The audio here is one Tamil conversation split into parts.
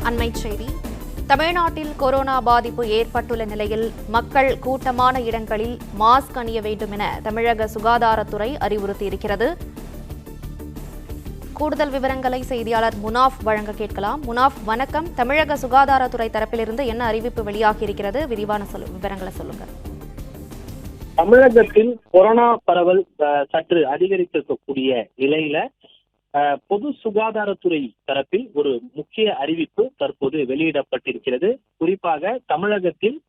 அண்மைச் செய்தி. தமிழ்நாட்டில் கொரோனா பாதிப்பு ஏற்பட்டுள்ள நிலையில் மக்கள் கூட்டமான இடங்களில் மாஸ்க் அணிய வேண்டும் என தமிழக சுகாதாரத்துறை அறிவுறுத்தியிருக்கிறது. கூடுதல் விவரங்களை செய்தியாளர் முனாஃப் வழங்க கேட்கலாம். முனாஃப், வணக்கம். தமிழக சுகாதாரத்துறை தரப்பிலிருந்து என்ன அறிவிப்பு வெளியாகியிருக்கிறது? விரிவான விவரங்களை சொல்லுங்க. தமிழகத்தில் கொரோனா பரவல் சற்று அதிகரித்திருக்கக்கூடிய நிலையில பொது சுகாதாரத்துறை தரப்பில் ஒரு முக்கிய அறிவிப்பு தற்போது வெளியிடப்பட்டிருக்கிறது. குறிப்பாக தமிழகத்தில்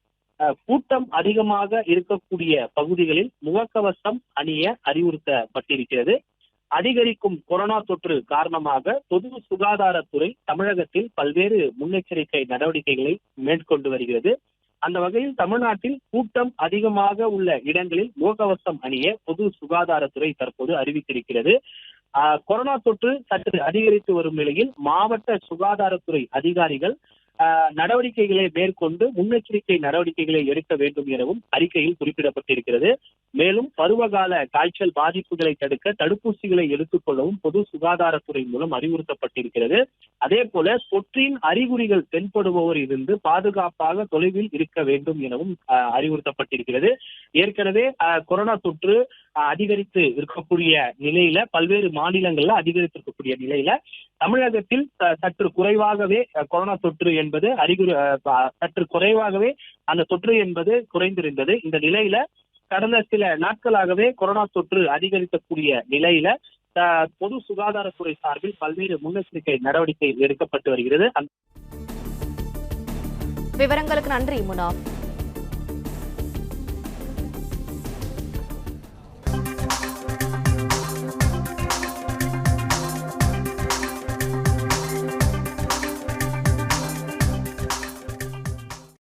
கூட்டம் அதிகமாக இருக்கக்கூடிய பகுதிகளில் முகக்கவசம் அணிய அறிவுறுத்தப்பட்டிருக்கிறது. அதிகரிக்கும் கொரோனா தொற்று காரணமாக பொது சுகாதாரத்துறை தமிழகத்தில் பல்வேறு முன்னெச்சரிக்கை நடவடிக்கைகளை மேற்கொண்டு வருகிறது. அந்த வகையில் தமிழ்நாட்டில் கூட்டம் அதிகமாக உள்ள இடங்களில் முகக்கவசம் அணிய பொது சுகாதாரத்துறை தற்போது அறிவித்திருக்கிறது. கொரோனா தொற்று சற்று அதிகரித்து வரும் நிலையில் மாவட்ட சுகாதாரத்துறை அதிகாரிகள் நடவடிக்கைகளை மேற்கொண்டு முன்னெச்சரிக்கை நடவடிக்கைகளை எடுக்க வேண்டும் எனவும் அறிக்கையில் குறிப்பிடப்பட்டிருக்கிறது. மேலும் பருவகால காய்ச்சல் பாதிப்புகளை தடுக்க தடுப்பூசிகளை எடுத்துக் கொள்ளவும் பொது சுகாதாரத்துறை மூலம் அறிவுறுத்தப்பட்டிருக்கிறது. அதே போல தொற்றின் அறிகுறிகள் தென்படுபவர் இருந்து பாதுகாப்பாக தொலைவில் இருக்க வேண்டும் எனவும் அறிவுறுத்தப்பட்டிருக்கிறது. ஏற்கனவே கொரோனா தொற்று அதிகரித்து இருக்கக்கூடிய நிலையில பல்வேறு மாநிலங்கள்ல அதிகரித்திருக்கக்கூடிய நிலையில தமிழகத்தில் சற்று குறைவாகவே கொரோனா தொற்று என்பது சற்று குறைவாகவே அந்த தொற்று என்பது குறைந்திருந்தது. இந்த நிலையில கடந்த சில நாட்களாகவே கொரோனா தொற்று அதிகரிக்கக்கூடிய நிலையில பொது சுகாதாரத்துறை சார்பில் பல்வேறு முன்னெச்சரிக்கை நடவடிக்கை எடுக்கப்பட்டு வருகிறது. விவரங்களுக்கு நன்றி முனாஃப்.